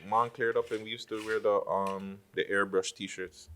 Mom cleared up and we used to wear the airbrush t-shirts.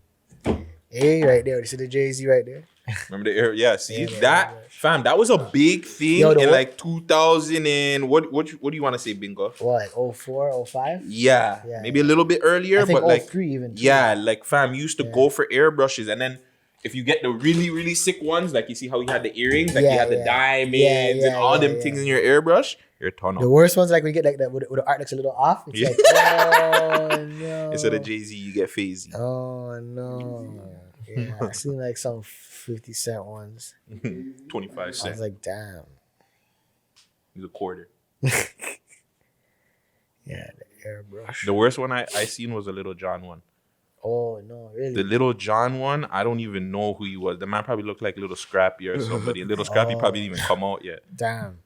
Hey, right there. You see the Jay-Z right there? Remember the air? Yeah, see Yeah, that airbrush. fam. That was a big thing Yo, in like 2000 and what do you want to say, Bingo? What, like 04, 05? Yeah, Yeah, maybe a little bit earlier, I think but like 03 even. Too. yeah, like fam, you used to go for airbrushes, and then if you get the really sick ones, like you see how you had the earrings, like you had the diamonds and all them things in your airbrush, you're a ton The up. worst ones, like when you get like that, with the art looks a little off. It's like, oh no. Instead of Jay-Z, you get Phasey. Oh no. Yeah, I seen like some 50 cent ones. 25 I was cents. like, damn. He's a quarter. Yeah, the airbrush. The worst one I seen was a Little John one. Oh no, really? The Little John one, I don't even know who he was. The man probably looked like Little Scrappy or somebody. Little Scrappy probably didn't even come out yet. Damn.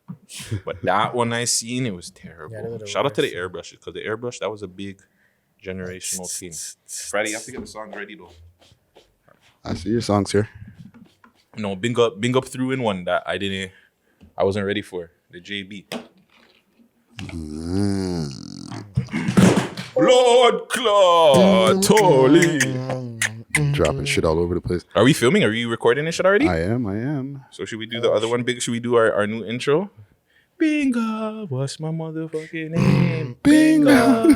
But that one I seen, it was terrible. Yeah, those are the Shout out to the worst. airbrushes, because the airbrush, that was a big generational thing. Friday, you have to get the song ready though. I see your songs here. No, Bing up threw in one that I wasn't ready for. The JB. Blood clot, holy. Dropping shit all over the place. Are we filming? Are we recording this shit already? I am. So should we do the other one big? Should we do our new intro? Bingo, what's my motherfucking name? Bingo.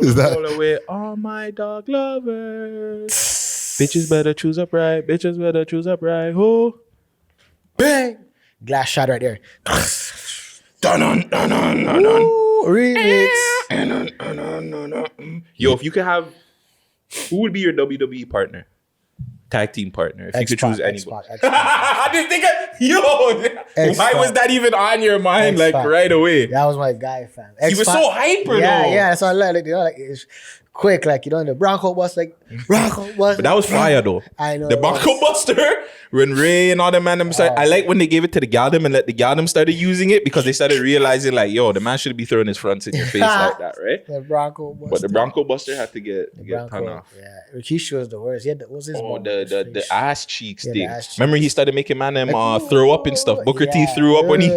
Is that- all away all my dog lovers? Bitches better choose upright. Bitches better choose upright. Who? Bang! Glass shot right there. Dun dun dun dun dun. Ooh, remix. Yo, if you could have, who would be your WWE partner? Tag team partner. If you could choose anybody. I didn't think why was that even on your mind like right away? That was my guy, fam. He was so hyper yeah, though. Yeah, that's what I like. You know, like it's quick, like you know, the Bronco bus, like Bronco bus. But that was fire though. I know The Bronco Buster, when Ray and all them man them started, I like when they gave it to the Galdem and let the Galdem started using it because they started realizing like, yo, the man should be throwing his fronts in your face like that, right? The Bronco bus. But the Bronco Buster had to get ton off. Yeah, Rikishi was the worst. Yeah, what was his? Oh, moment? the ass cheeks Yeah, thing. the ass cheeks. Remember he started making man them throw up and stuff. Booker T threw up when he.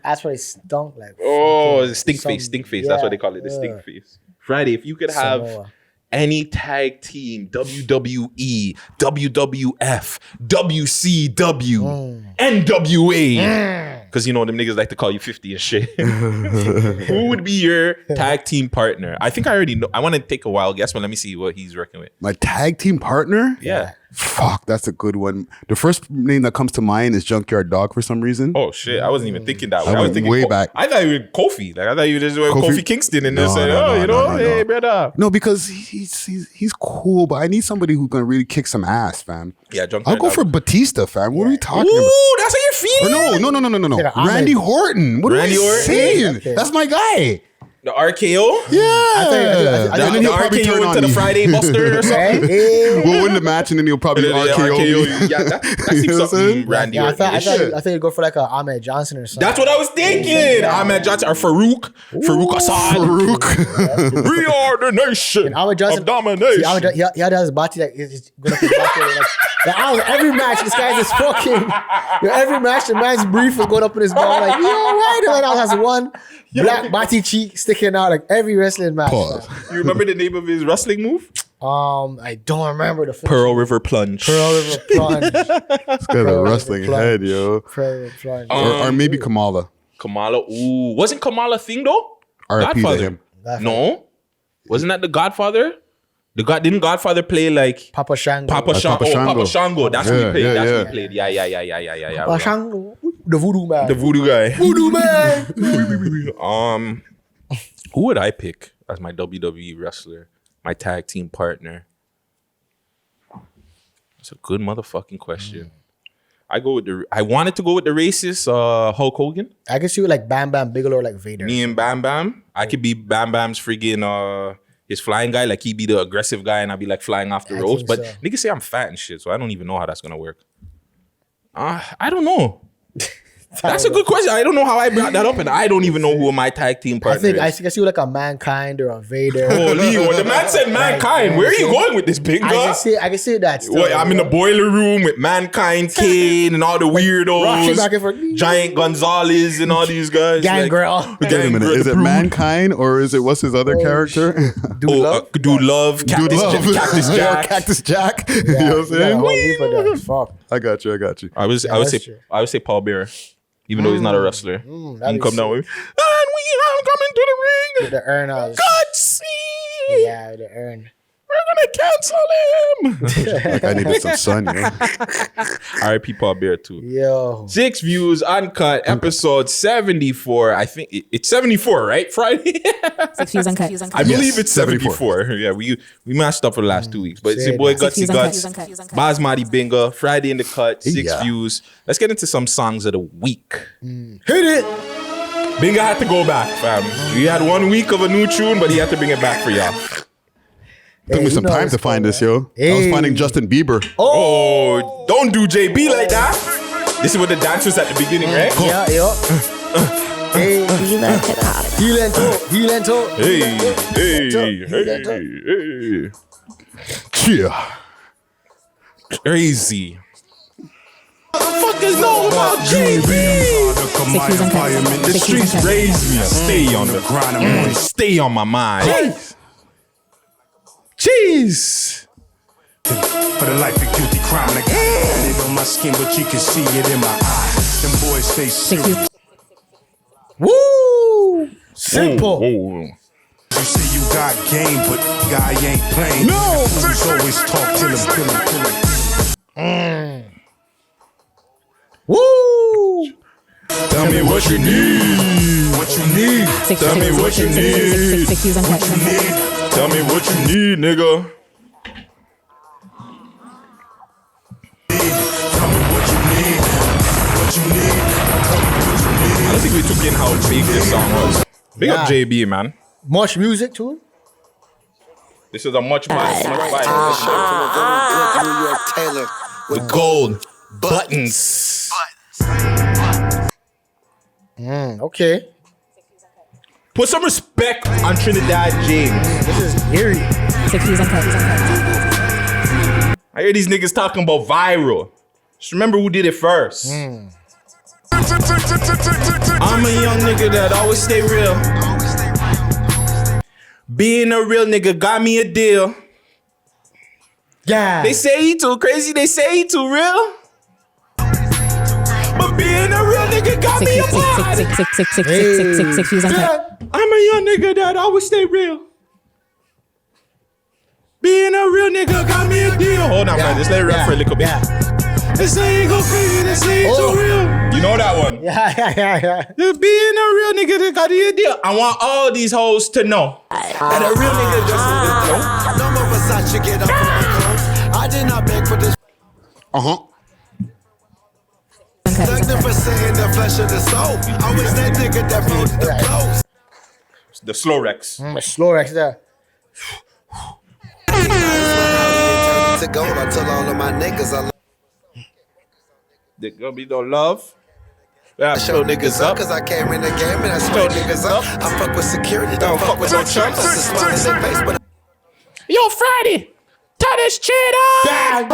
That's what he stunk like. Oh, fucking stink some- face. That's what they call it. The stink face. Friday, if you could have Samoa. any tag team, WWE, WWF, WCW, NWA, because you know them niggas like to call you 50 and shit. Who would be your tag team partner? I think I already know. I want to take a wild guess, but let me see what he's working with. My tag team partner? Yeah. Fuck, that's a good one. The first name that comes to mind is Junkyard Dog for some reason. Oh shit! I wasn't even thinking that way. I was went thinking way back. I thought you were Kofi. Like I thought you were just Kofi Kingston and just said, No, hey brother. No, because he's cool, but I need somebody who's gonna really kick some ass, fam. Yeah, Junkyard I'll go Dog. for Batista, fam. What are we talking about? Ooh, that's how you're feeling. Or no. Yeah, Ahmed. Randy Horton. What Randy are you Orton? saying? Okay. That's my guy. The RKO. Yeah. I And then The he'll probably turn RKO on into the me. Friday Buster or something. Hey, We'll win the match and then he'll probably The RKO me. Yeah, that You seems know what I'm something saying? Randy yeah, I Orton. thought you'd go for like a Ahmed Johnson or something. That's what I was thinking. Ahmed Johnson or Farouk Assad. Farouk. We are the nation And Ahmed Johnson, of domination. See, Ahmed Johnson, he had his body like he's going up his body, every match this guy's just fucking. Every match the man's brief was going up in his ball like yo right. And then has one black body cheek sticking out like every wrestling match. Pause. You remember the name of his wrestling move? I don't remember the finish. Pearl River Plunge. Pearl River Plunge. This guy's a wrestling Plunge. head, yo. Pearl River Plunge. Or maybe Kamala. Kamala. Ooh, wasn't Kamala a thing though? RIP to Godfather. him. No, wasn't that the Godfather? Didn't Godfather play like Papa Shango. Papa Shango? Papa Oh, Papa Shango. Shango. That's what he Yeah, played. yeah, That's yeah. what he played. Yeah. Papa Shango. The voodoo man. The voodoo guy. voodoo man. Who would I pick as my WWE wrestler, my tag team partner? That's a good motherfucking question. I wanted to go with the racist Hulk Hogan. I guess you like Bam Bam Bigelow or like Vader. Me and Bam Bam. I could be Bam Bam's friggin' his flying guy. Like he'd be the aggressive guy and I'd be like flying off the I ropes. think But so. niggas say I'm fat and shit, so I don't even know how that's gonna work. I don't know. That's a good question. I don't know how I brought that up, and I don't even know who my tag team partner I is. think I see you like a Mankind or a Vader. Holy, when the man said Mankind, where are you going with this, big I guy? can see that. Still, What, I'm in the boiler room with Mankind, Kane, and all the Rocking back and weirdos, forth. Giant Gonzalez, and all these guys. Gangrel. Wait a minute. Is it Mankind or is it what's his other character? Dude Love, Dude Love. Cactus Jack. Cactus Jack. You know what I'm Yeah, a saying? whole heap of them. Fuck. I got you. I would that's say true. Paul Bearer, even though he's not a wrestler. He that'd can be come down sick. with me. And we are coming to the ring. The urn. Gutsy. Yeah, the urn. We're gonna cancel him. Like I needed some sun, you know? R.I.P. Paul Bearer too. Yo. 6 views, Uncut, episode 74. I think it's 74, right? Friday. 6 views Uncut. I believe Yes, it's 74. Yeah, we mashed up for the last 2 weeks. But it's your Say boy that. Gutsy Guts, Basmati Binga, Friday in the Cut, 6 Yeah. views. Let's get into some songs of the week. Hit it. Binga had to go back, fam. We had 1 week of a new tune, but he had to bring it back for y'all. Took me you some know time it's to find cool, this, yo. I was Hey. finding Justin Bieber. Oh, don't do JB like that. This is what the dance was at the beginning, right? Yeah, yo. Hey. He lento. Hey. Yeah. Crazy. Motherfuckers know about JB. The streets raised me. Stay on the grind. Stay on my mind. Jeez. For the life of guilty crime, I got it on my skin, but you can see it in my eyes. Them boys stay sick. Woo. Simple. Whoa. You say you got game, but guy ain't playing. No. Fools always talk till him. Woo. Tell me what you need. What you need? Tell me what you need. 6 views Uncut. Tell me what you need, nigga. Tell me what you need. What you need? I don't think we took in how big this song was. Big up Yeah. JB, man. Much music too. This is a much vibe. New York Taylor The gold buttons. Okay. Put some respect on Trinidad James. This is eerie. 6 views Uncut. I hear these niggas talking about viral. Just remember who did it first. I'm a young nigga that always stay real. Being a real nigga got me a deal. Yeah. They say he too crazy, they say he too real. But being a real nigga got me a pod. 6 views Uncut. I'm a young nigga that always stay real. Being a real nigga got me a deal. Hold on, man. Just let it rap for a little bit. They say he go crazy, they say he too real. You know that one. Yeah. Being a real nigga that got me a deal. I want all these hoes to know that a real nigga just No more Versace, get up on my clothes. I did not beg for this. Thank for saying the flesh of the soul. I was that nigga that wrote the clothes. the slow Rex. Slow Rex there. To go, I tell all of my niggas I There gonna be no love. Yeah, show niggas up, cause I came in the game and I straight niggas up. I fuck with security, don't fuck with no chumps. That's a smile in their face, but Yo, Friday, tie this shit up.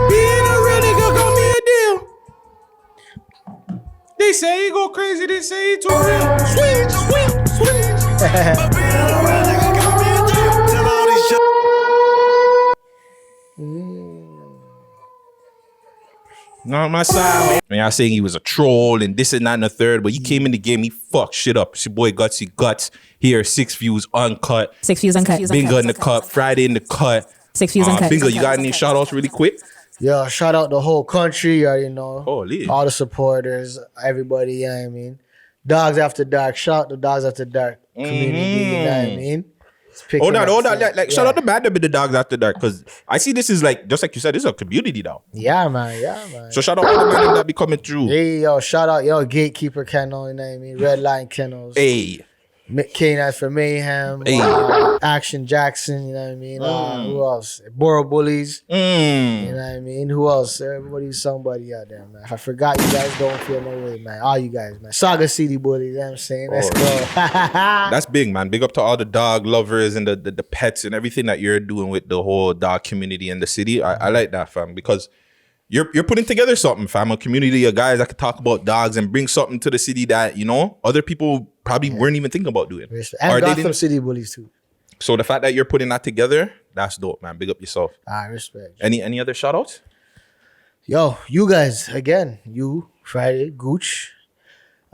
Being a real nigga got me a deal. They say he go crazy, they say he too real. Sweet. but being a real nigga got me a deal. Tell all these shit. Not on my side, man. Man, y'all saying he was a troll and this and that and the third, but he came in the game, he fucked shit up. It's your boy Gutsy Guts here, 6 views, Uncut. 6 views Uncut. Bingo in the cut, Friday in the cut. 6 views Uncut. Bingo, you got any shout outs really quick? Yo, shout out the whole country, you know. Holy. All the supporters, everybody, you know what I mean? Dogs After Dark, shout out to Dogs After Dark community, you know what I mean? It's picking Hold on. up, Like, shout out to Bad with the Dogs After Dark, because I see this is like, just like you said, this is a community now. Yeah, man. So shout out to the man that be coming through. Hey, yo, shout out, Gatekeeper Kennel, you know what I mean? Red Line Kennels. Hey, K-Nice for Mayhem, Hey. Action Jackson, you know what I mean? Who else? Borough Bullies, you know what I mean? Who else? Everybody's somebody out there, man. If I forgot you guys, don't feel no way, man. All you guys, man. Saga City Bullies, you know what I'm saying? Let's go. That's big, man. Big up to all the dog lovers and the pets and everything that you're doing with the whole dog community in the city. I like that, fam, because you're putting together something, fam. A community of guys that can talk about dogs and bring something to the city that, you know, other people probably weren't even thinking about doing. And Or they Gotham didn't- City Bullies, too. So the fact that you're putting that together, that's dope, man. Big up yourself. I respect. Any other shout outs? Yo, you guys, again, you, Friday, Gooch.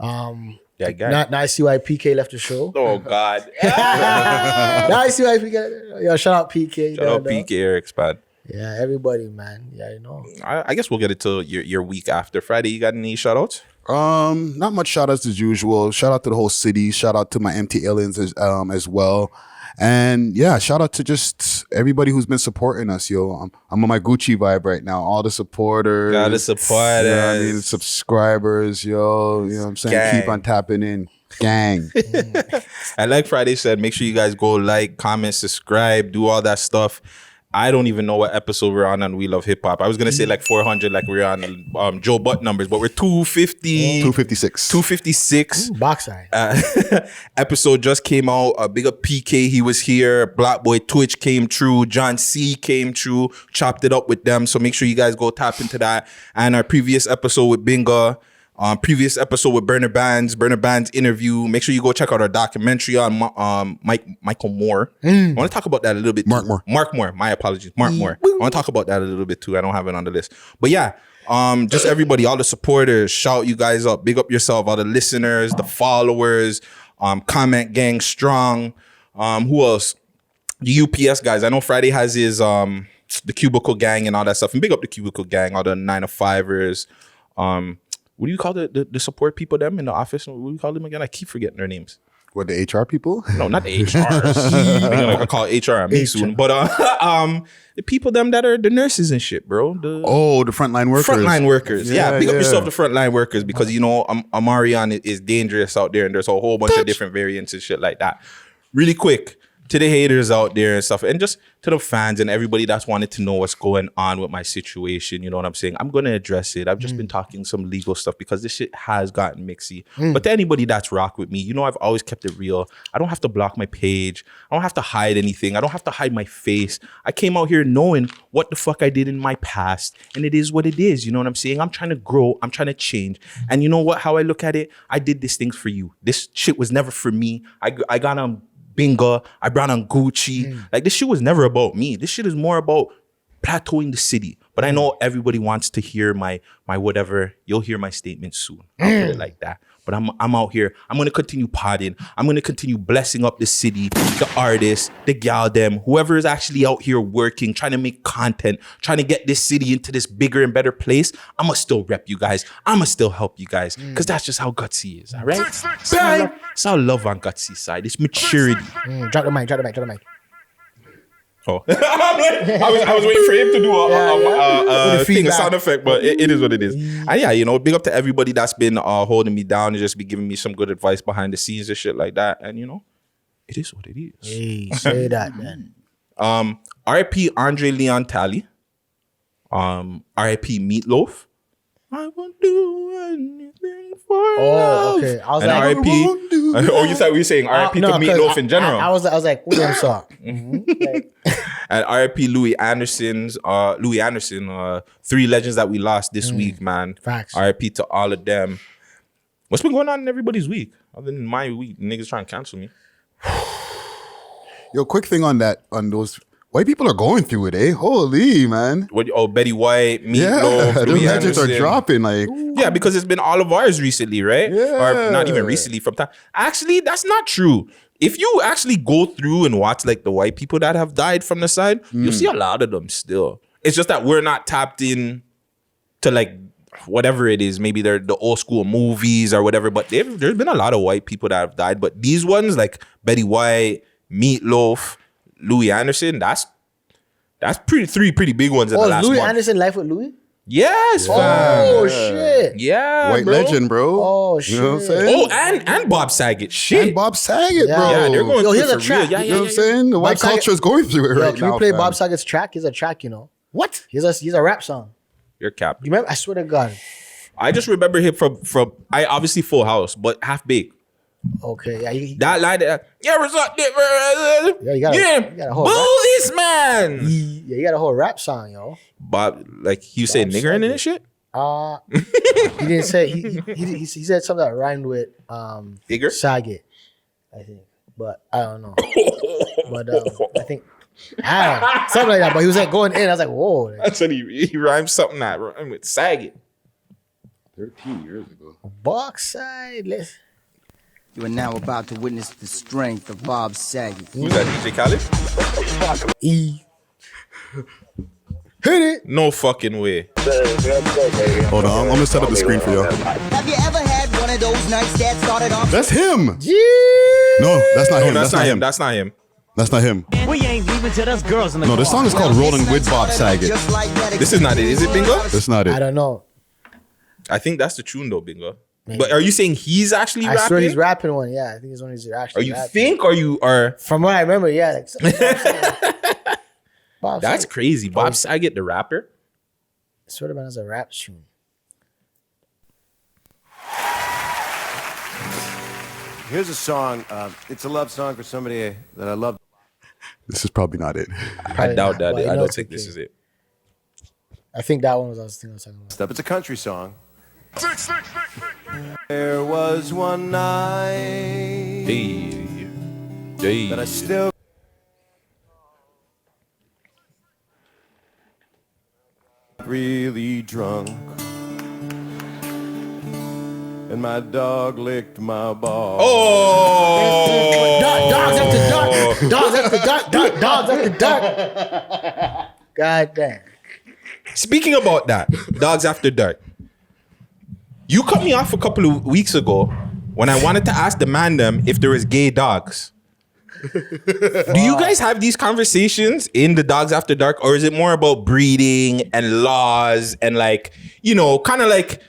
Yeah, guy. Not I see why PK left the show. Oh, God. Now I see why PK. Yo, shout out PK. Shout out PK Eric's, man. Yeah, everybody, man. Yeah, you know. I guess we'll get it to your week after. Friday, you got any shout outs? Not much shout outs as usual. Shout out to the whole city. Shout out to my MT aliens as well. And yeah, shout out to just everybody who's been supporting us, yo. I'm on my Gucci vibe right now. All the supporters. Gotta support you know what I us. mean? Subscribers, yo. You know what I'm saying? Gang. Keep on tapping in. Gang. And like Friday said, make sure you guys go like, comment, subscribe, do all that stuff. I don't even know what episode we're on We Love Hip Hop. I was going to say like 400 like we're on Joe Butt numbers, but we're 250. 256. 256. Box eye. Episode just came out. Big up PK, he was here. Black Boy Twitch came true. John C came true. Chopped it up with them. So make sure you guys go tap into that. And our previous episode with Binga. Previous episode with Burner Bands interview. Make sure you go check out our documentary on Michael Moore. I want to talk about that a little bit. Mark too. Moore. Mark Moore. My apologies. Mark Moore. I want to talk about that a little bit too. I don't have it on the list. But yeah, just everybody, all the supporters, shout you guys up. Big up yourself. All the listeners, the followers, comment gang strong. Who else? The UPS guys. I know Friday has his the Cubicle gang and all that stuff. And big up the Cubicle gang, all the 9-to-5ers. What do you call the support people them in the office? What do you call them again? I keep forgetting their names. What, the HR people? No, not the HRs. They're gonna call it HR on me soon. But the people them that are the nurses and shit, bro. The Frontline workers. frontline workers. Yeah, big up yeah. yourself, the frontline workers, because you know Amarion is dangerous out there, and there's a whole bunch of different variants and shit like that. Really quick. To the haters out there and stuff, and just to the fans and everybody that's wanted to know what's going on with my situation, you know what I'm saying? I'm going to address it. I've just been talking some legal stuff because this shit has gotten mixy. But to anybody that's rock with me, you know I've always kept it real. I don't have to block my page. I don't have to hide anything. I don't have to hide my face. I came out here knowing what the fuck I did in my past, and it is what it is. You know what I'm saying? I'm trying to grow. I'm trying to change. And you know what? How I look at it, I did these things for you. This shit was never for me. I got on Bingo, I brought on Gucci. Like, this shit was never about me. This shit is more about plateauing the city. But I know everybody wants to hear my whatever. You'll hear my statement soon. I'll put it like that. But I'm out here. I'm gonna continue podding. I'm gonna continue blessing up the city, the artists, the gal them, whoever is actually out here working, trying to make content, trying to get this city into this bigger and better place. I'ma still rep you guys. I'ma still help you guys. Because that's just how Guttzy is, all right? It's all love on Gutzy's side. It's maturity. Drop the mic. Oh. I was waiting for him to do a sound effect, but it is what it is. And yeah, you know, big up to everybody that's been holding me down and just be giving me some good advice behind the scenes and shit like that. And you know, it is what it is. Hey, say that, man. R.I.P. Andre Leon Talley. R.I.P. Meatloaf. I won't do anything for love. Okay. I was and like, R.I.P. Oh, you thought we were saying R.I.P. to Meatloaf in general. I was like, who them saw? Like, And R.I.P. Louis Anderson, three legends that we lost this week, man. Facts. R.I.P. to all of them. What's been going on in everybody's week? Other than my week, niggas trying to cancel me. Yo, quick thing on those white people are going through it, eh? Holy, man. What? Oh, Betty White, Yeah, Meatloaf, the Louis legends Anderson. are dropping, like. Yeah, because it's been all of ours recently, right? Yeah. Or not even recently from time. Actually, that's not true. If you actually go through and watch like the white people that have died from the side, you'll see a lot of them still. It's just that we're not tapped in to like whatever it is. Maybe they're the old school movies or whatever. But there's been a lot of white people that have died. But these ones like Betty White, Meatloaf, Louis Anderson, that's three pretty big ones in the last Louis month. Anderson life with Louis? Yes, fam. Oh shit. Yeah, White bro. legend, bro. Oh shit. You know what I'm saying? Oh, and Bob Saget. Shit. And Bob Saget, Yeah. bro. Yeah, they're going Yo, through here's it a for track. real. Yeah, You yeah, know what I'm saying? The white Bob Saget- culture is going through it Yo, right can now. we play fam. Bob Saget's track? He's a track, you know. What? He's a rap song. You're cap. You remember? I swear to God. I just remember him from I obviously Full House, but Half Baked. Okay, yeah, That line that you you got a whole bullies, man. yeah, you got a whole rap song, yo. Bob, like he was saying nigger in this shit. He didn't say he said something that rhymed with Nigger? Saget, I think, but I don't know. But I think something like that. But he was like going in. I was like, whoa. I said he rhymed something that rhymed with Saget. 13 years ago. Box side. Let's. You are now about to witness the strength of Bob Saget. Who's that? DJ Khaled? E. Hit it. No fucking way. Hold on, I'm gonna set up the screen for y'all. Have you ever had one of those nights that started off? That's him. Gee. No, that's not No, him. that's not him. That's not him. That's not him. We ain't leaving till us girls in the No, this song is called Rolling with Bob Saget. Just like that. This is not it. Is it, Bingo? That's not I it. don't know. I think that's the tune though, Bingo. But are you saying he's actually I rapping? swear he's rapping one. Yeah, I think he's one he's Or actually. you rapping. think? Or you are? From what I remember, yeah. Bob That's Saget. crazy. Bob Saget, the rapper. Sort of man as a rap tune. Here's a song. It's a love song for somebody that I love. This is probably not it. I doubt that. Well, you I know don't it's think okay. this is it. I think that one was I was thinking of talking about. Stuff. It's a country song. There was one night that I still really drunk, and my dog licked my ball. Oh, Dogs after dark. Dogs after dark. Dogs after dark. God damn. Speaking about that, Dogs After Dark. You cut me off a couple of weeks ago when I wanted to ask the man them if there was gay dogs. Do you guys have these conversations in the Dogs After Dark, or is it more about breeding and laws and like, you know, kind of like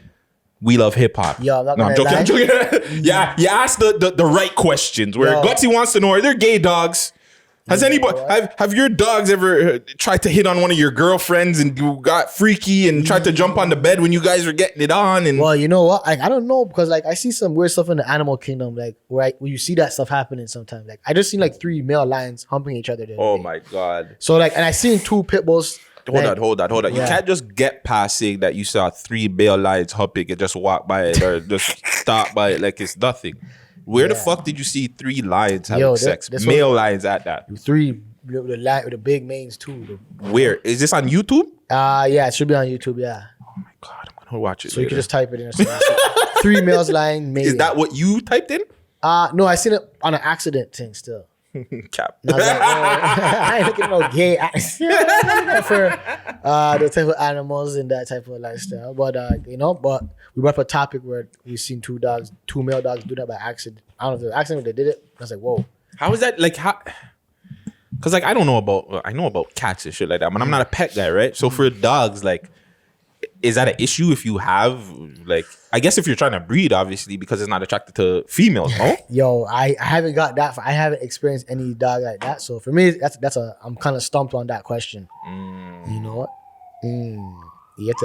we love hip hop? Yo, I'm not No, I'm gonna joking. lie. I'm joking. Yeah, you ask the right questions. Where Yo. Guttzy wants to know, are there gay dogs? Has anybody have your dogs ever tried to hit on one of your girlfriends and you got freaky and tried to jump on the bed when you guys were getting it on? And Well, you know what? I don't know because like I see some weird stuff in the animal kingdom, like where you see that stuff happening sometimes. Like I just seen like 3 male lions humping each other. oh my god! So like, and I seen 2 pit bulls. Hold on. You Yeah. can't just get past saying that you saw 3 male lions humping and just walk by it or just stop by it like it's nothing. Where the fuck did you see 3 lions having Yo, sex? this Male lions at that. 3 with the big manes too. Where is this on YouTube? Yeah, it should be on YouTube. Yeah, Oh my god, I'm gonna watch it. so you later. can just type it in. Or something. 3 males lying. Male. Is that what you typed in? No, I seen it on an accident thing still. Cap. And I was like, I ain't looking at no gay accident for the type of animals and that type of lifestyle. But you know, but we brought up a topic where we've seen 2 male dogs do that by accident. I don't know if it was accident, but they did it. I was like, whoa. How is that like? How? Because like I know about cats and shit like that, but I'm not a pet guy, right? So for dogs, like, is that an issue if you have like? I guess if you're trying to breed, obviously, because it's not attracted to females, no? Yo, I haven't got that. I haven't experienced any dog like that. So for me, I'm kind of stumped on that question. You know what? You have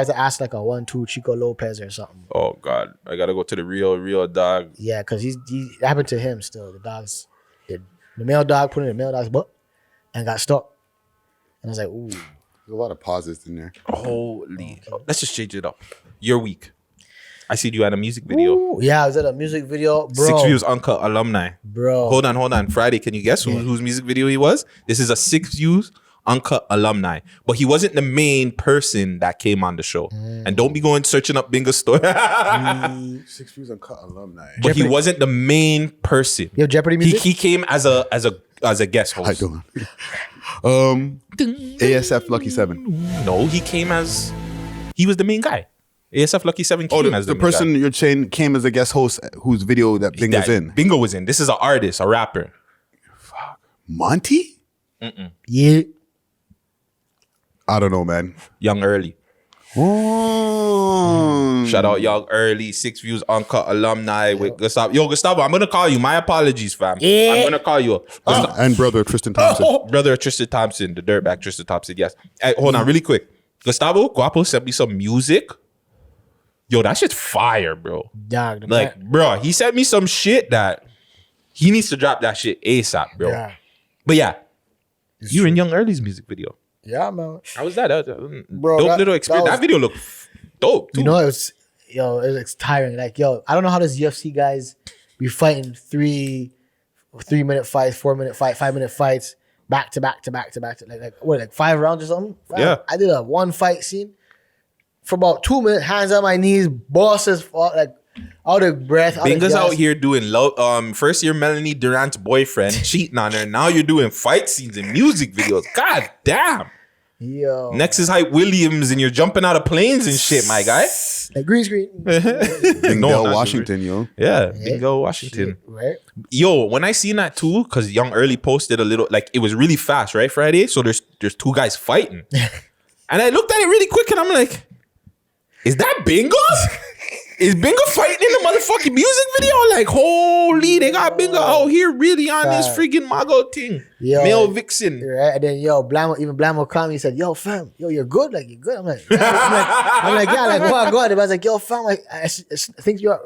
to ask like a 1-2 Chico Lopez or something. Oh God, I gotta go to the real dog. Yeah, because he it happened to him still. The male dog put in the male dog's butt and got stuck. And I was like, ooh. There's a lot of pauses in there. Holy, let's just change it up. Your week. I see you had a music video. Ooh, yeah, I was at a music video, bro. 6 Views Uncut alumni. Bro. Hold on. Friday, can you guess whose music video he was? This is a 6 Views Uncut alumni. But he wasn't the main person that came on the show. And don't be going searching up Bingo's story. 6 Views Uncut alumni. But he wasn't the main person. You have Jeopardy music? He came as a guest How host. you doing? ASF Lucky 7. No, he was the main guy. ASF Lucky 7 came Oh, as the main person guy. you're saying came as a guest host whose video that Bingo's That in. Bingo was in. This is an artist, a rapper. Monty? Yeah. I don't know, man. Young Early. Oh. Shout out Young Early, 6 Views Uncut alumni with Gustavo. Yo, Gustavo, I'm gonna call you. My apologies, fam. Yeah. I'm gonna call you. And brother Tristan Thompson. Brother Tristan Thompson, the dirtbag Tristan Thompson. Yes. Hey, hold on, really quick. Gustavo Guapo sent me some music. Yo, that shit's fire, bro. Dog, Like, bro, he sent me some shit that he needs to drop that shit ASAP, bro. Yeah. But yeah, you in Young Early's music video. Yeah, man. How was that? That was Bro, dope that- little experience. that That, was- video looked dope, too. You know, it's tiring. Like, yo, I don't know how this UFC guys be fighting 3-minute fights, 4-minute fight, 5-minute fights, back to back, like 5 rounds or something. Yeah. I did a 1 fight scene for about 2 minutes, hands on my knees, bosses, like out of breath. Binga's out here doing first year Melanie Durant's boyfriend cheating on her. Now you're doing fight scenes and music videos. God damn. Yo. Next is Hype Williams and you're jumping out of planes and shit, my guy. Like green screen. Bingo, not Washington, yo. Yeah, Bingo, Washington. Right? Yo, when I seen that too, because Young Early posted a little, like it was really fast, right? Friday. So there's 2 guys fighting. And I looked at it really quick and I'm like, is that Bingo? Is Bingo fighting in the motherfucking music video? Like, holy, they got Bingo out here really on this friggin' Mago thing. Yo, Male vixen. Right? And then Blamo called me. He said, "Yo, fam, yo, you're good. Like, you're good." I'm like, yeah, like, what? God, I was like, "Yo, fam, like, I think you're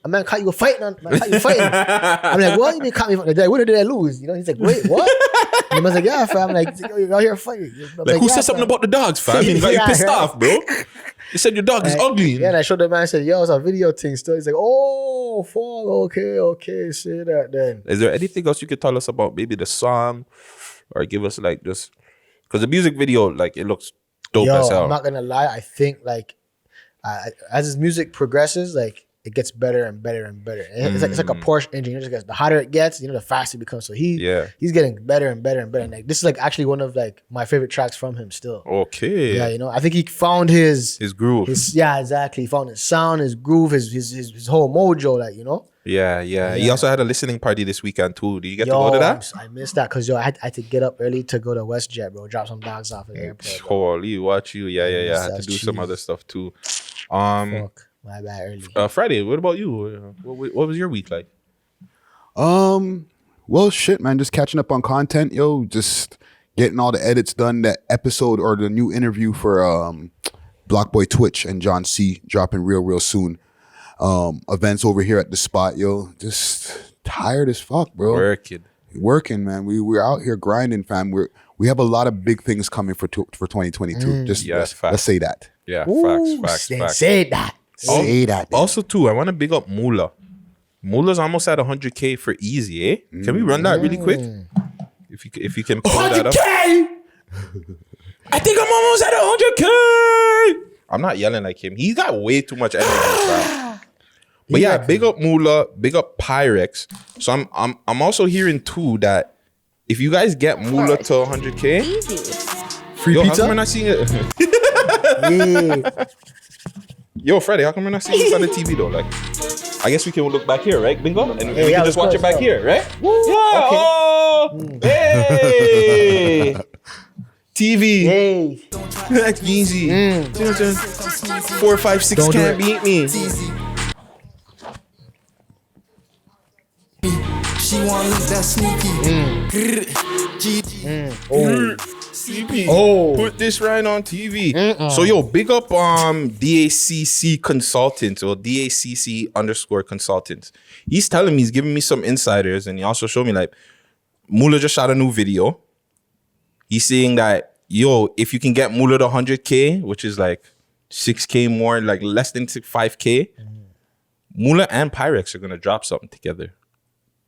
a man caught you fighting. I'm like, what? You mean caught me? Like, what did I lose? You know? He's like, wait, what? And I was like, yeah, fam. Like, yo, you're out here fighting. Like, who said something about the dogs, fam? You got you pissed off, bro. You said your dog is ugly. Yeah, and I showed the man. I said, "Yo, it's a video thing still." He's like, "Oh, fuck, okay, say that then." Is there anything else you could tell us about maybe the song, or give us like just because the music video, like it looks dope as hell. I'm not gonna lie. I think like as his music progresses, like it gets better and better and better. It's like a Porsche engine. It just the hotter it gets, the faster it becomes. So he's getting better and better and better. And like this is like actually one of like my favorite tracks from him still. Okay. Yeah, I think he found his groove. Yeah, exactly. He found his sound, his groove, his whole mojo. Like Yeah. He also had a listening party this weekend too. Did you get to go to that? I missed that because I had to get up early to go to WestJet, bro. Drop some dogs off at the airport. Holy, watch you. Yeah. I had to do some other stuff too. Fuck. My bad early. Friday, what about you? What was your week like? Well, shit, man. Just catching up on content, yo. Just getting all the edits done. That episode or the new interview for Blockboy Twitch and John C. dropping real soon. Events over here at the spot, yo. Just tired as fuck, bro. Working, man. We're out here grinding, fam. We have a lot of big things coming for 2022. Just let's say that. Yeah, facts. Say that. Say that. Also, too, I want to big up Mula. Mula's almost at 100K for easy, eh? Can we run that really quick? If you can pull that up. 100K! I think I'm almost at 100K. I'm not yelling like him. He's got way too much energy, bro. But yeah, big up Mula, big up Pyrex. So I'm also hearing too that if you guys get Mula to 100K, free pizza. How pizza? come we're not seeing it? Yeah. Yo, Freddie, how come we're not seeing this on the TV though? Like, I guess we can look back here, right, Bingo? And we can just watch it back here, right? Yeah. Okay. Oh, hey. TV. Hey. That's easy. 4, 5, 6 Don't do can't it. beat me. She wanna look that sneaky. Put this right on TV. So yo, big up DACC consultants or DACC_consultants. He's telling me, he's giving me some insiders, and he also showed me like Mula just shot a new video. He's saying that if you can get Mula to 100K, which is like 6K more, like less than 5K, Mula and Pyrex are gonna drop something together.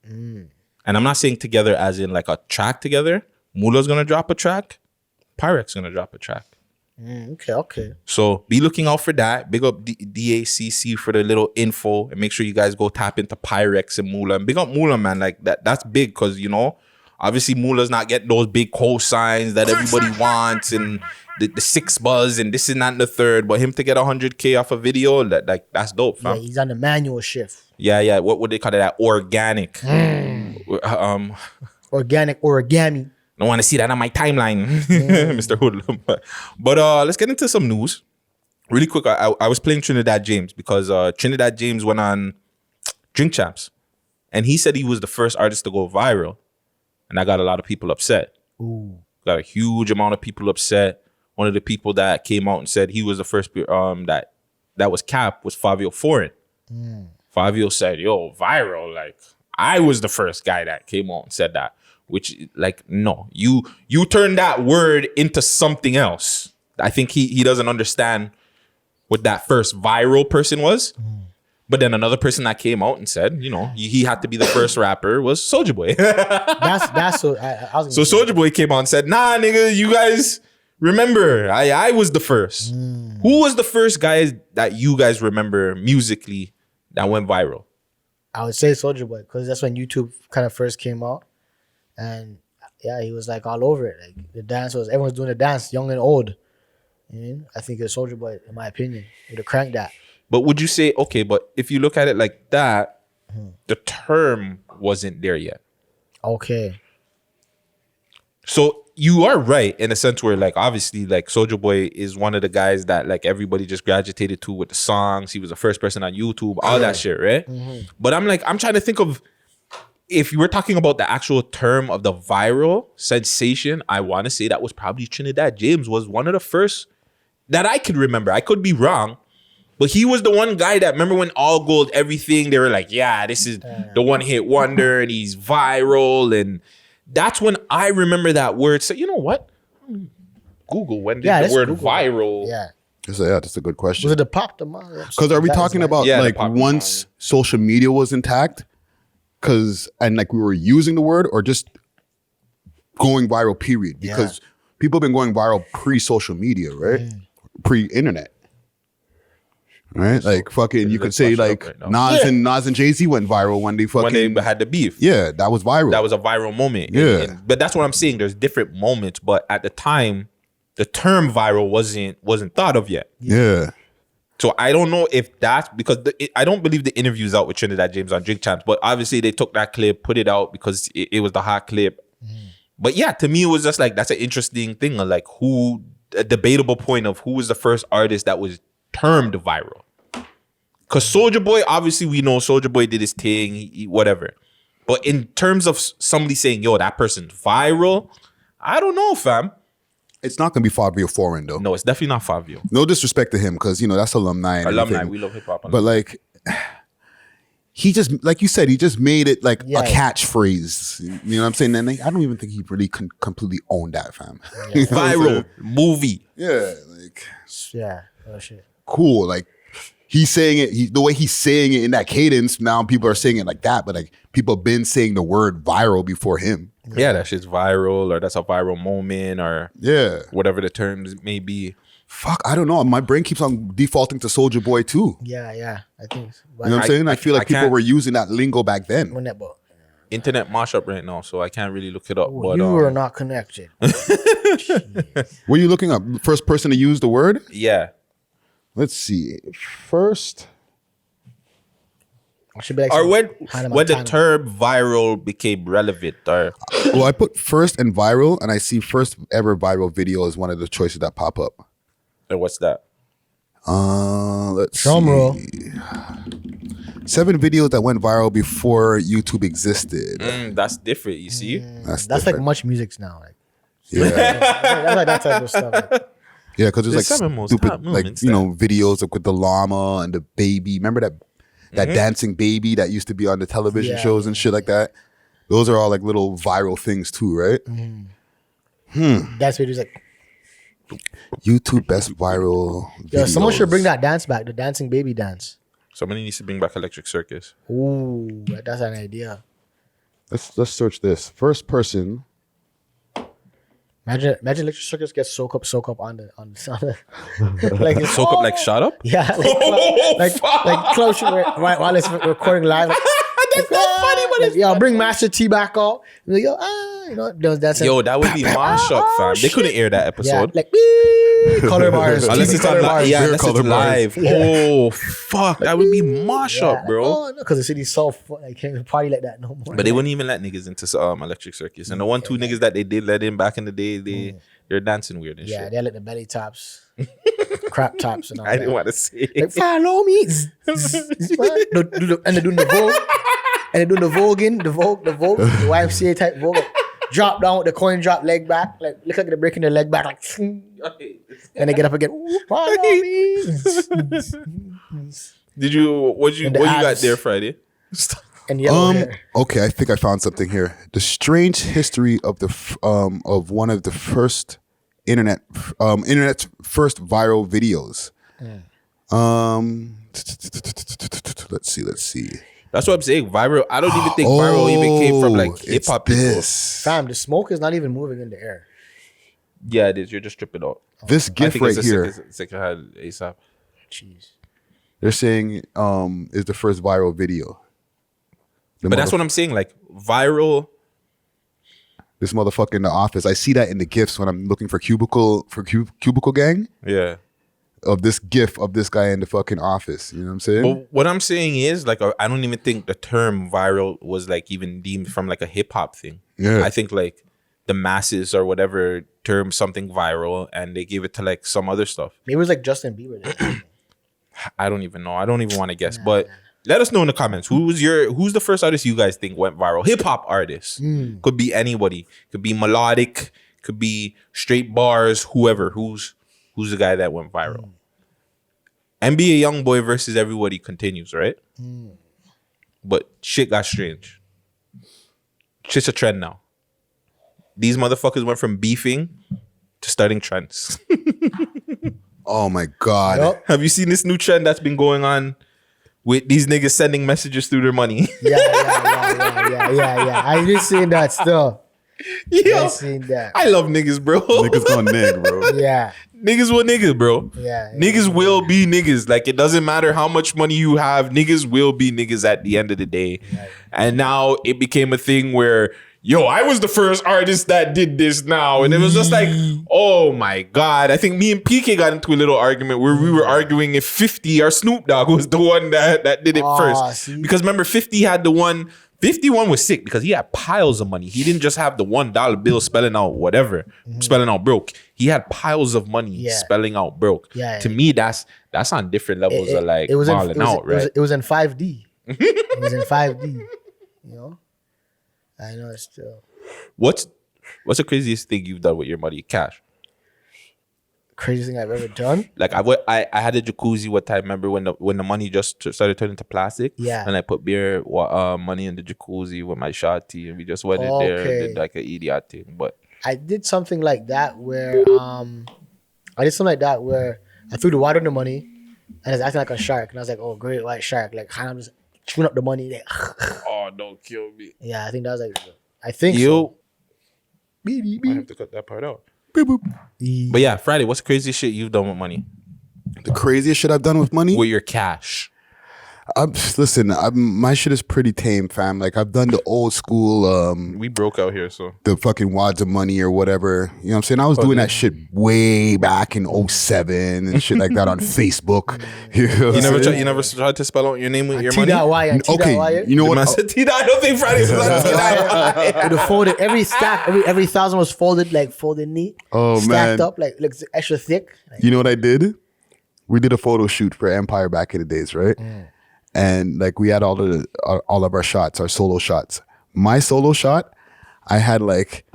And I'm not saying together as in like a track together. Mula's gonna drop a track. Pyrex gonna drop a track. Okay. So be looking out for that. Big up DACC for the little info, and make sure you guys go tap into Pyrex and Mula. And big up Mula, man. Like that's big because obviously Mula's not getting those big cosigns that everybody wants and the 6 buzz and this and that and the third. But him to get 100K off a video, that's dope, fam. Yeah, he's on the manual shift. Yeah. What would they call it? That organic. Organic origami. I want to see that on my timeline, Mr. Hoodlum. But let's get into some news. really quick, I was playing Trinidad James because Trinidad James went on Drink Champs, and he said he was the first artist to go viral, and that got a lot of people upset. Ooh. Got a huge amount of people upset. One of the people that came out and said he was the first that was cap was Fabio Foreign. Fabio said, "Yo, viral, like I was the first guy that came out and said that." Which, like, no, you turned that word into something else. I think he doesn't understand what that first viral person was. But then another person that came out and said, you know, he had to be the first rapper was Soulja Boy. That's what I was. So Soulja Boy came out and said, "Nah, nigga, you guys remember, I was the first." Who was the first guy that you guys remember musically that went viral? I would say Soulja Boy because that's when YouTube kind of first came out, and yeah, he was like all over it. Like the dance was everyone was doing the dance, young and old. You know what I mean? I think it's Soulja Boy, in my opinion, would have cranked that. But would you say, okay, but if you look at it like that, the term wasn't there yet. Okay. So you are right in a sense where, like, obviously, like, Soulja Boy is one of the guys that, like, everybody just gravitated to with the songs. He was the first person on YouTube, all that shit, right? But I'm trying to think of, if you were talking about the actual term of the viral sensation, I want to say that was probably Trinidad James was one of the first that I could remember. I could be wrong. But he was the one guy that, remember when All Gold, everything, they were like, yeah, this is the one hit wonder and he's viral. And that's when I remember that word. So, you know what? Google, when did the word viral? Yeah. That's a good question. Was it the pop? Because are we talking about like once social media was intact? And like we were using the word or just going viral, period? Because people have been going viral pre-social media, right? Pre-internet. Right, like fucking, you could say like Nas and Jay-Z went viral when they had the beef. Yeah, that was viral. That was a viral moment. Yeah, but that's what I'm saying. There's different moments, but at the time, the term viral wasn't thought of yet. Yeah. So I don't know if that's because I don't believe the interview's out with Trinidad James on Drink Champs, but obviously they took that clip, put it out because it was the hot clip. But yeah, to me, it was just like that's an interesting thing of like a debatable point of who was the first artist that was termed viral. Because Soulja Boy, obviously we know Soulja Boy did his thing, he whatever. But in terms of somebody saying, yo, that person's viral, I don't know, fam. It's not going to be Fabio Foreign, though. No, it's definitely not Fabio. No disrespect to him, because, you know, that's alumni. And we love hip-hop. But, like, he just, like you said, he just made it, like, a catchphrase. You know what I'm saying? And I don't even think he really completely owned that, fam. Yeah. Viral movie. Yeah. Like. Yeah. Oh, shit. Cool. Like, he's saying it, the way he's saying it in that cadence, now people are saying it like that, but like people have been saying the word viral before him. Yeah, that shit's viral, or that's a viral moment, or whatever the terms may be. Fuck, I don't know. My brain keeps on defaulting to Soulja Boy too. Yeah, I think so. You know what I'm saying? I feel like people were using that lingo back then. Internet mashup right now, so I can't really look it up. Ooh, but you are not connected. Were you looking up first person to use the word? Yeah. Let's see. First. Or when the term viral became relevant. Or well, I put first and viral, and I see first ever viral video as one of the choices that pop up. And what's that? Let's Drum see. roll. 7 videos that went viral before YouTube existed. That's different, you see? That's like much music's now. Like, yeah. That's like that type of stuff. Like. Yeah, because there's like stupid, like, you know, videos with the llama and the baby. Remember that dancing baby that used to be on the television shows and shit like that? Those are all like little viral things too, right? That's videos like YouTube best viral videos. Yo, someone should bring that dance back, the dancing baby dance. Somebody needs to bring back Electric Circus. Ooh, that's an idea. Let's search this. First person. Imagine Electric Circus gets soak up on the like soak up like shut up? Yeah, like close while it's recording live. Like, that's not funny, but it's I'll bring Master T back out. Like, that's yo, that would be mashup, fam. They couldn't air that episode. Yeah, like color bars. Unless it's on live. Yeah, unless it's live. Oh fuck, that would be mashup, bro. Oh no, because the city's so like can't party like that no more. But they wouldn't even let niggas into Electric Circus. And the 1-2 niggas that they did let in back in the day, they're dancing weird and shit. Yeah, they let the belly tops. crap tops and all I that. didn't want to say Like, follow me. And they're doing the Vogue. And they're doing the Voguing, the YMCA type Vogue. Like, drop down with the coin drop, leg back. Like, look like they're breaking their leg back. Like, and they get up again. Ooh, follow me. What you got there Friday? And yellow hair. Okay, I think I found something here. The strange history of of one of the first internet's first viral videos. Let's see. That's what I'm saying. Viral. I don't even think viral even came from like hip hop people. Fam, the smoke is not even moving in the air. Yeah, it is. You're just stripping out. This GIF right here. Second ASAP. Jeez. They're saying is the first viral video. But that's what I'm saying. Like viral. This motherfucker in the office. I see that in the GIFs when I'm looking for cubicle gang. Yeah. Of this GIF of this guy in the fucking office. You know what I'm saying? But what I'm saying is like I don't even think the term viral was like even deemed from like a hip hop thing. Yeah. I think like the masses or whatever termed something viral and they gave it to like some other stuff. Maybe it was like Justin Bieber. I don't even know. I don't even want to guess. But let us know in the comments. Who's the first artist you guys think went viral? Hip hop artist. Could be anybody. Could be melodic. Could be straight bars. Whoever. Who's the guy that went viral? NBA Youngboy versus everybody continues, right? But shit got strange. Shit's a trend now. These motherfuckers went from beefing to starting trends. Oh my God. Yep. Have you seen this new trend that's been going on with these niggas sending messages through their money? Yeah. I just seen that still. Yeah. I seen that. I love niggas, bro. Niggas gonna nig, bro. Yeah. Niggas will niggas, bro. Yeah. Niggas will be niggas. Like, it doesn't matter how much money you have. Niggas will be niggas at the end of the day. Right. And now it became a thing where, yo, I was the first artist that did this now. And it was just like, oh my God. I think me and PK got into a little argument where we were arguing if 50 or Snoop Dogg was the one that did it first. See? Because remember, 50 had the one. 51 was sick because he had piles of money. He didn't just have the $1 bill spelling out whatever, spelling out broke. He had piles of money spelling out broke. Yeah, to me, that's on different levels of like balling out, right? It was in 5D. It was in 5D. You know? I know it's still. What's the craziest thing you've done with your money? Cash. Craziest thing I've ever done? Like I had a jacuzzi one time. Remember when the money just started turning to plastic? Yeah. And I put beer money in the jacuzzi with my shawty, and we just went in there and did like an idiot thing. But I did something like that where I threw the water in the money and I was acting like a shark, and I was like, oh, great white shark, like kind of just chewing up the money. Like, oh, don't kill me. Yeah, I think that was like, I think so. I have to cut that part out. But yeah, Friday, what's the craziest shit you've done with money? The craziest shit I've done with money? With your cash. Listen, my shit is pretty tame, fam. Like, I've done the old school. We broke out here, so. The fucking wads of money or whatever. You know what I'm saying? I was doing that shit way back in 07 and shit like that on Facebook. You never tried to spell out your name with your money? Okay, you know what? I said T-Dot. I don't think Friday said T-Dot. It folded, every stack, every thousand was folded neat. Oh, stacked up, like extra thick. You know what I did? We did a photo shoot for Empire back in the days, right? And like we had all of our shots, our solo shots. My solo shot, I had like,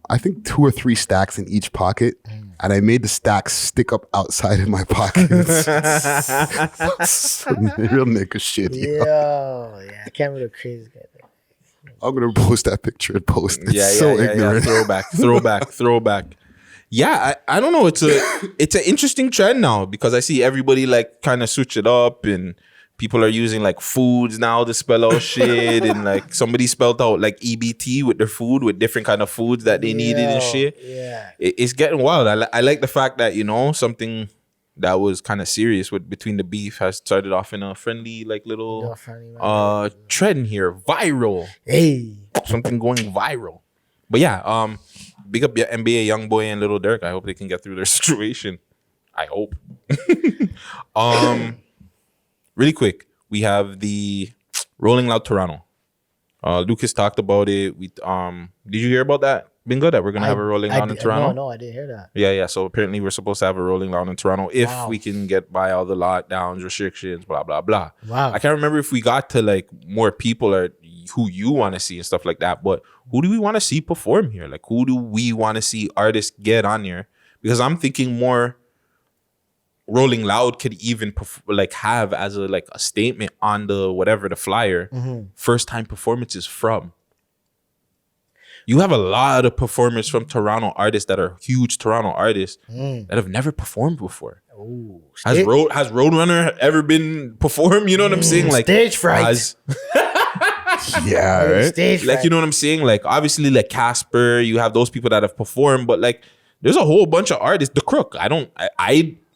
I think 2 or 3 stacks in each pocket, and I made the stacks stick up outside of my pockets. Real nigga shit. Yeah, I can't remember the crazy guy. I'm gonna post that picture and post it. It's so ignorant. Throwback. Yeah, I don't know. It's an interesting trend now because I see everybody like kind of switch it up, and people are using like foods now to spell out shit, and like somebody spelled out like EBT with their food, with different kind of foods that they needed and shit. Yeah, it's getting wild. I like the fact that, you know, something that was kind of serious between the beef has started off in a friendly like little trend here, viral. Hey, something going viral. But yeah, big up your NBA Youngboy and Little Dirk. I hope they can get through their situation. I hope. Really quick, we have the Rolling Loud Toronto. Lucas talked about it. Did you hear about that? Been good that we're gonna have a rolling loud in Toronto. No, I didn't hear that. Yeah. So apparently we're supposed to have a rolling loud in Toronto if Wow. we can get by all the lockdowns, restrictions, blah blah blah. Wow. I can't remember if we got to like more people or who you want to see and stuff like that. But who do we want to see perform here? Like who do we want to see artists get on here? Because I'm thinking more Rolling Loud could even like have as a like a statement on the whatever the flyer first time performances from. You have a lot of performers from Toronto artists that are huge Toronto artists that have never performed before. Ooh, Has Roadrunner ever been performed? You know what I'm saying? Like stage fright. Yeah, right. Stage Like fright. you know what I'm saying? Like obviously like Casper, you have those people that have performed, but like there's a whole bunch of artists. The Crook,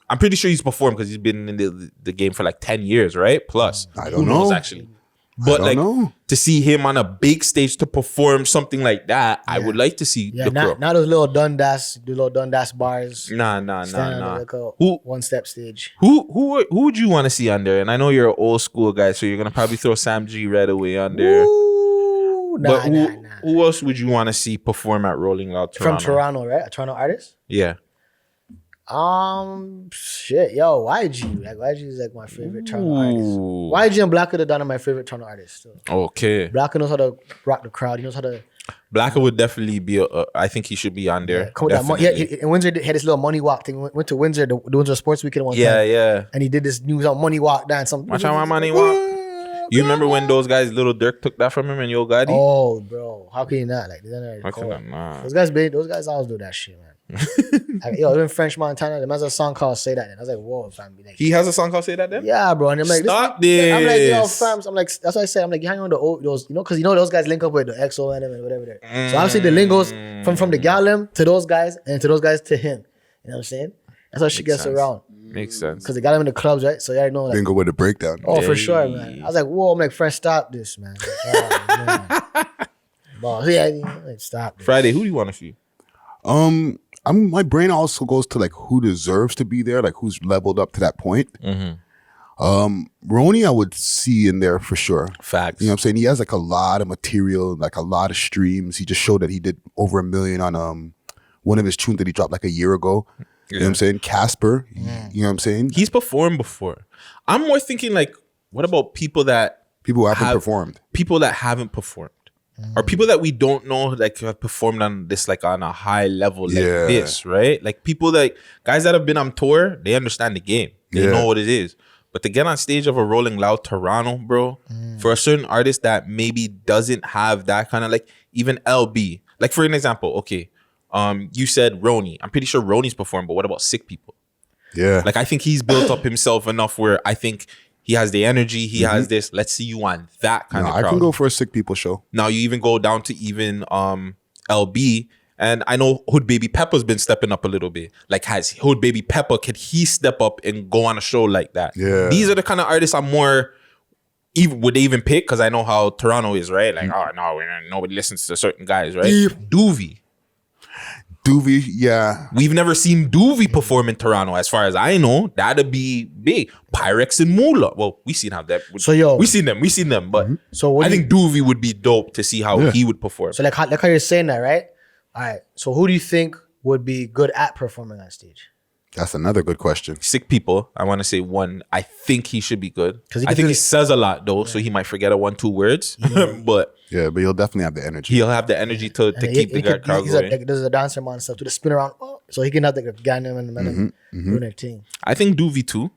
I'm pretty sure he's performed because he's been in the game for like 10 years, right? Plus, I don't who knows know. actually. But like to see him on a big stage to perform something like that, I would like to see the Crook. Not those little Dundas bars. Nah. Like a Who one-step stage. Who would you want to see on there? And I know you're an old school guy, so you're gonna probably throw Sam G right away on there. Ooh, But who else would you want to see perform at Rolling Loud Toronto? From Toronto, right? A Toronto artist? Yeah. Shit, yo, YG. Like YG is like my favorite Toronto artist. YG and Blacker are my favorite Toronto artists. So. Okay. Blacker knows how to rock the crowd. He knows how to. Blacker would definitely be. I think he should be on there. Yeah, come with that money. In Windsor, he had this little money walk thing. Went to Windsor, the Windsor Sports Weekend one time. Yeah. And he did this new money walk dance. Watch out, my money walk. You remember when those guys, Little Dirk, took that from him and Yo Gotti? Oh, bro, how can you not? Like, those guys always do that shit, man. Like, yo, even French Montana, the man has a song called "Say That." And I was like, whoa, fam. Like, he has a song called "Say That." Then yeah, bro. And I'm like, stop this. I'm like, yo, fam. I'm like, that's what I said. I'm like, you hang on to those, because those guys link up with the XO and them and whatever. So obviously the lingos from the Gallem to those guys and to those guys to him. You know what I'm saying? That's how shit gets around. Makes sense. Because they got him in the clubs, right? So yeah, I know. Like, Bingo with a breakdown. Oh, for sure, man. I was like, whoa, I'm like, French, stop this, man. Boss, like, stop this. Friday, who do you want to see? My brain also goes to like who deserves to be there, like who's leveled up to that point. Ronnie, I would see in there for sure. Facts. You know what I'm saying? He has like a lot of material, like a lot of streams. He just showed that he did over 1 million on one of his tunes that he dropped like a year ago. You know what I'm saying? Casper, you know what I'm saying? He's performed before. I'm more thinking like, what about people who haven't performed? People that haven't performed. Or people that we don't know like have performed on this like on a high level like this, right? Like people that guys that have been on tour, they understand the game. They know what it is. But to get on stage of a Rolling Loud Toronto, bro, for a certain artist that maybe doesn't have that kind of like even LB. Like for an example, okay, you said Ronnie. I'm pretty sure Ronnie's performed, but what about Sick People? Yeah. Like I think he's built up himself enough where I think he has the energy. He has this. Let's see you on that kind of crowd. I can go for a Sick People show. Now you even go down to even LB. And I know Hood Baby Pepper's been stepping up a little bit. Like has Hood Baby Pepper, could he step up and go on a show like that? Yeah. These are the kind of artists I'm more... would they even pick? Because I know how Toronto is, right? Like, oh no, nobody listens to certain guys, right? Doovie, yeah. We've never seen Doovie perform in Toronto, as far as I know. That'd be big. Pyrex and Moolah. Well, we seen how that. We seen them. But so I think Doovie would be dope to see how he would perform. So like how you're saying that, right? All right. So who do you think would be good at performing on stage? That's another good question. Sick People. I want to say one. I think he should be good. I think he says a lot though, so he might forget 1-2 words. but he'll definitely have the energy. He'll have the energy to keep the crowd going. There's a dancer man stuff to the spin around, so he can have the Ganem and the man doing their thing. I think Doovie too.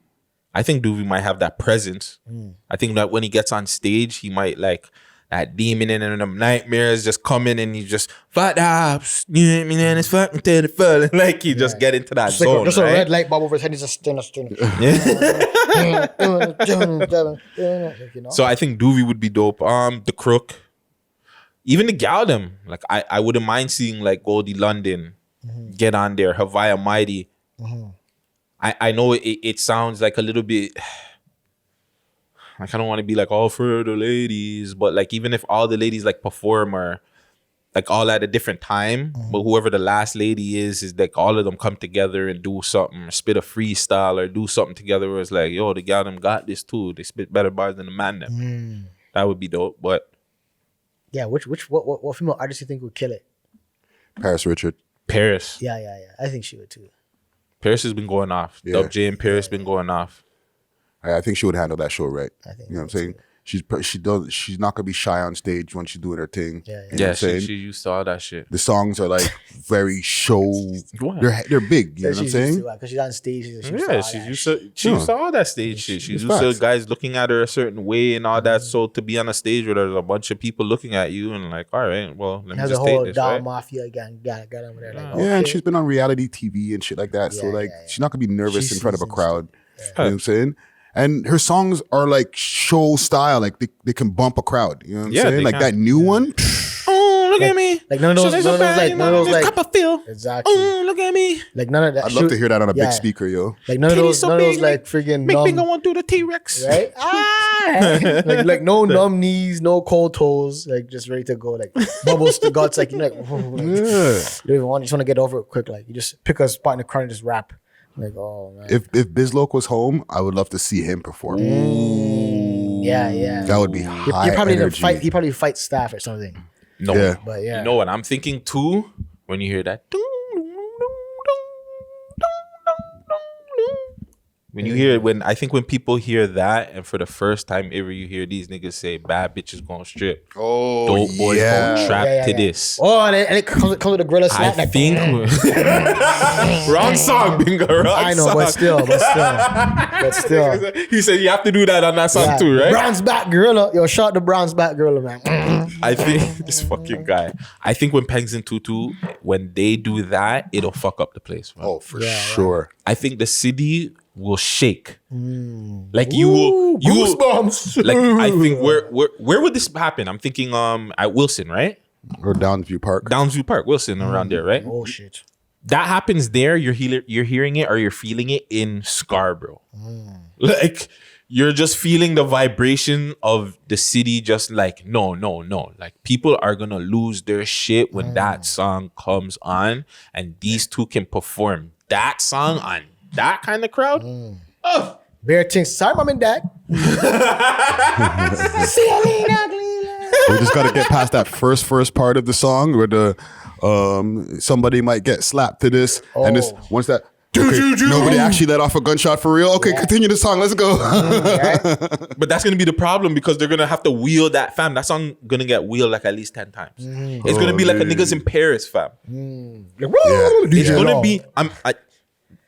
I think Doovie might have that presence. I think that when he gets on stage, he might like that demon and them nightmares just come in and he just fuck ups, you know what I mean? And it's fucking to the full. Like he just get into that zone. Just right? a red light bulb over his head. He's just standing. So I think Doovie would be dope. The Crook, even the Galdem. Like I wouldn't mind seeing like Goldie London get on there. Havaya Mighty. I know it sounds like a little bit. Like I don't want to be like all for the ladies, but like even if all the ladies like perform or like all at a different time, but whoever the last lady is like all of them come together and do something, or spit a freestyle or do something together where it's like, yo, the gal them got this too. They spit better bars than the man them. That would be dope. But yeah, what female artist you think would kill it? Paris Richard. Paris. Yeah. I think she would too. Paris has been going off. Yeah. Dub J and Paris been going off. I think she would handle that show right. I think you know what I'm saying. She's not gonna be shy on stage when she's doing her thing. Yeah. You know what I'm saying? she used to all that shit. The songs are like very show. They're big. You know what I'm saying? Because she's on stage. She used to all that stage shit. She used to facts. guys looking at her a certain way and all that. So to be on a stage where there's a bunch of people looking at you and like, all right, well, let me Has just a take whole this, doll right? mafia gang got over there. Like, Yeah, okay. and she's been on reality TV and shit like that. So like, she's not gonna be nervous She's in front of a seasoned. crowd. You know what I'm saying? And her songs are like show style. Like they can bump a crowd. You know what I'm saying? they Like can. that new one. Oh, look at me. Like none of those, like cup of feel. exactly. Oh, look at me. Like none of that. I'd love to hear that on a yeah. big speaker, yo. Like none of Titties those, so none of those big, like friggin' Make me numb, go on through the T-Rex. right? like no numb knees, no cold toes, like just ready to go, like bubbles to guts, like you're like, Yeah. you don't even want, you just want to get over it quick, like you just pick a spot in the crowd and just rap, like oh man, If Bizz was home, I would love to see him perform. yeah. That would be He high probably didn't energy. fight. He probably fights staff or something. No. Yeah. But yeah, You know what I'm thinking too? When you hear that. When you hear when people hear that and for the first time ever you hear these niggas say bad bitches gonna strip. Oh, Dope boys yeah. gonna trap Yeah. to this. Oh, and it comes with a gorilla slap. I like, think wrong song, Bingo. Wrong I know, song. but still. He said you have to do that on that song Yeah. too, right? Brown's back gorilla. Yo, shout the Brown's back gorilla, man. I think this fucking guy. I think when Pengs and Tutu, when they do that, it'll fuck up the place. Man. Oh, for sure. I think the city will shake. Like you will Goosebumps. like I think where would this happen? I'm thinking at Wilson, right? Or Downsview Park. Downsview Park, Wilson, around there, right? Oh shit. That happens there. You're hearing it or you're feeling it in Scarborough. Like you're just feeling the vibration of the city. Just like no. Like people are gonna lose their shit when that song comes on, and these two can perform that song on that kind of crowd. Oh, Bear things. Sorry, mom and dad. We just got to get past that first part of the song where the somebody might get slapped to this, and this once that nobody actually let off a gunshot for real. Okay, continue the song. Let's go. but that's gonna be the problem because they're gonna have to wheel that fam. That song gonna get wheeled like at least 10 times. It's gonna be like a niggas in Paris, fam. It's gonna be.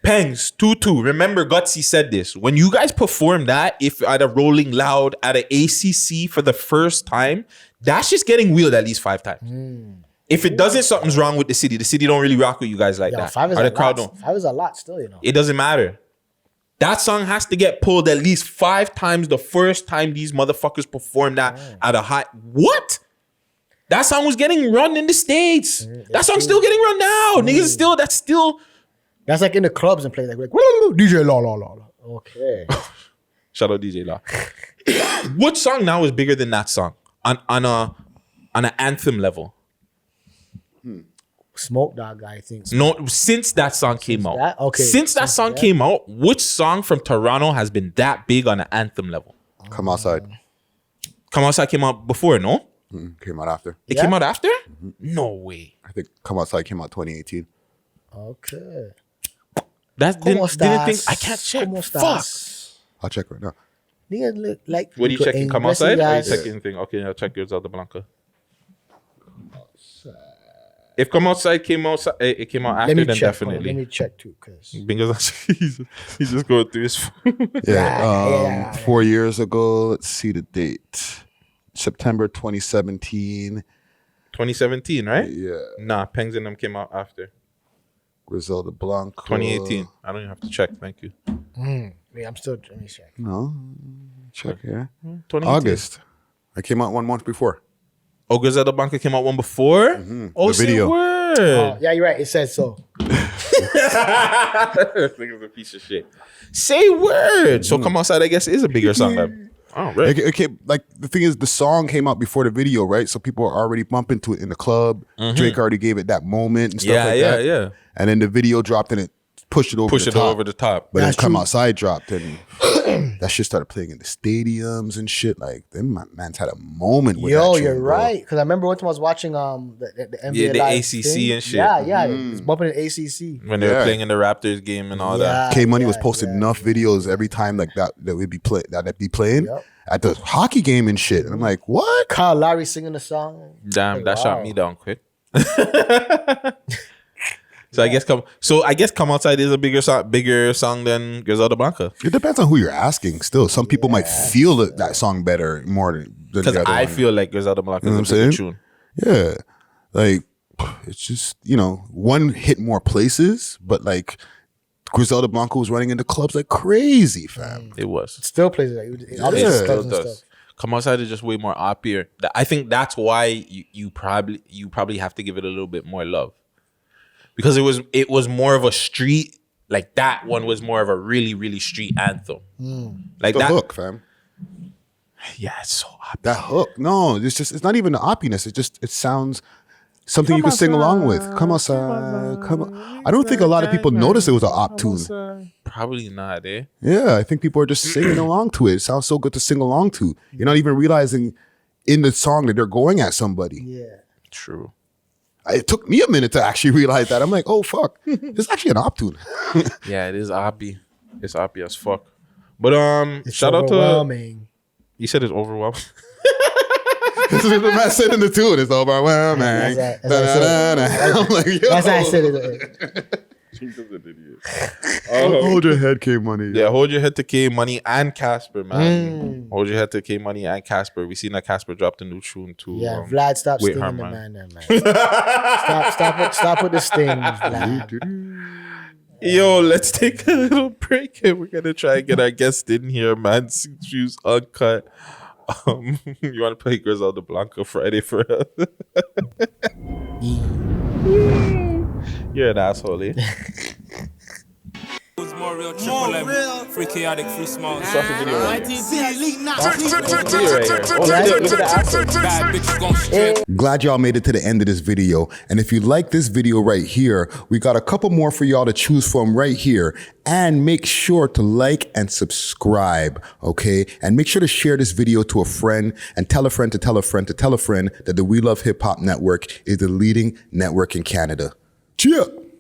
Pengs, Tutu. Remember, Guttzy said this. When you guys perform that, if at a Rolling Loud, at an ACC for the first time, that's just getting wheeled at least 5 times. If it doesn't, something's wrong with the city. The city don't really rock with you guys like that. 5 is or a the crowd lot. don't. 5 is a lot still, you know. It doesn't matter. That song has to get pulled at least 5 times the first time these motherfuckers perform that at a high. What? That song was getting run in the States. That song's still getting run now. Niggas that's still. That's like in the clubs and play like DJ la la la. Okay. Shout out DJ Law. What song now is bigger than that song on an anthem level? Smoke Dog, I think. No, since that song came out. that? Okay. Since that song came out, which song from Toronto has been that big on an anthem level? Come outside. Come Outside came out before, no? Came out after. It came out after? No way. I think Come Outside came out 2018. Okay. That ¿Cómo didn't think estás? I can't check. ¿Cómo Fuck. estás? I'll check right now. Niggas look like. What are you could checking? Come Outside? Or are you investigate- checking thing? Okay, I'll check yours out, the Blanca. If Come Outside came out, it came out Let after, me then check. definitely. Let me check too, cause Bingo's he's just going through his phone. Yeah. 4 years ago, let's see the date. September 2017. 2017, right? Yeah. Nah, Pengs and them came out after. Griselda Blanco. 2018. I don't even have to check. Thank you. yeah, I'm still. Let me check. No. Check here. 2018. August. I came out 1 month before. Oh, Griselda Blanca came out one before? Oh, The video. say word. Oh, yeah, you're right. It says so. This nigga's a piece of shit. Say word. So Come Outside, I guess, is a bigger song. Oh, right. It came, like, the thing is, the song came out before the video, right? So people are already bumping to it in the club. Drake already gave it that moment and stuff like that. Yeah. And then the video dropped and it pushed it over push the it top. over the top. But then That's Come true. Outside dropped and that shit started playing in the stadiums and shit. Like, them man's had a moment with that Yo, tune, you're bro. right. Because I remember one time I was watching the NBA Yeah, the Live ACC thing. and shit. Yeah, it's bumping in ACC. When they were Yeah. playing in the Raptors game and all that. K Money was posting enough videos every time like that would be that'd be playing Yep. at the hockey game and shit. And I'm like, what? Kyle Lowry singing the song. Damn, Like, that shot wow. me down quick. So I guess Come Outside is a bigger song than Griselda Blanca. It depends on who you're asking. Still, some people might feel that song better more than Because the other I one. feel like Griselda Blanca You know is what a I'm bigger saying? tune. Yeah, like it's just one hit more places, but like Griselda Blanco was running into clubs like crazy, fam. It was. Still plays it. Like, It obviously still stuff and does. stuff. Come Outside is just way more oppier. I think that's why you probably have to give it a little bit more love. Because it was more of a street, like that one was more of a really, really street anthem. Like The that hook, fam. Yeah, it's so oppy. That hook. No, it's not even the oppiness. It sounds something you can sing along with. Come outside, come on. I don't think a lot of people noticed it was an op tune. Probably not, eh? Yeah, I think people are just singing along to it. It sounds so good to sing along to. You're not even realizing in the song that they're going at somebody. Yeah. True. It took me a minute to actually realize that. I'm like, oh fuck, it's actually an op tune. Yeah, it is oppy. It's oppy as fuck. But It's shout out to overwhelming. you said it's overwhelming. This is what the man said in the tune. It's overwhelming. That's what I said. I'm like, yo. That's how I said it. Hold your head, K Money. Yeah, hold your head to K Money and Casper, man. Hold your head to K Money and Casper. We seen that Casper dropped a new tune too. Yeah, Vlad, stop with stinging her, the man. man there, man. Stop with the stings, Vlad. Yo, let's take a little break and we're gonna try and get our guest in here, man. Choose Uncut. You want to play Griselda Blanca Friday for us? You're an asshole, eh? More real, triple M, free chaotic, free small. Stop the video right here. Bad bitches gon' strip. Glad y'all made it to the end of this video. And if you like this video right here, we got a couple more for y'all to choose from right here. And make sure to like and subscribe, okay? And make sure to share this video to a friend and tell a friend to tell a friend to tell a friend that the We Love Hip Hop Network is the leading network in Canada. Cheer!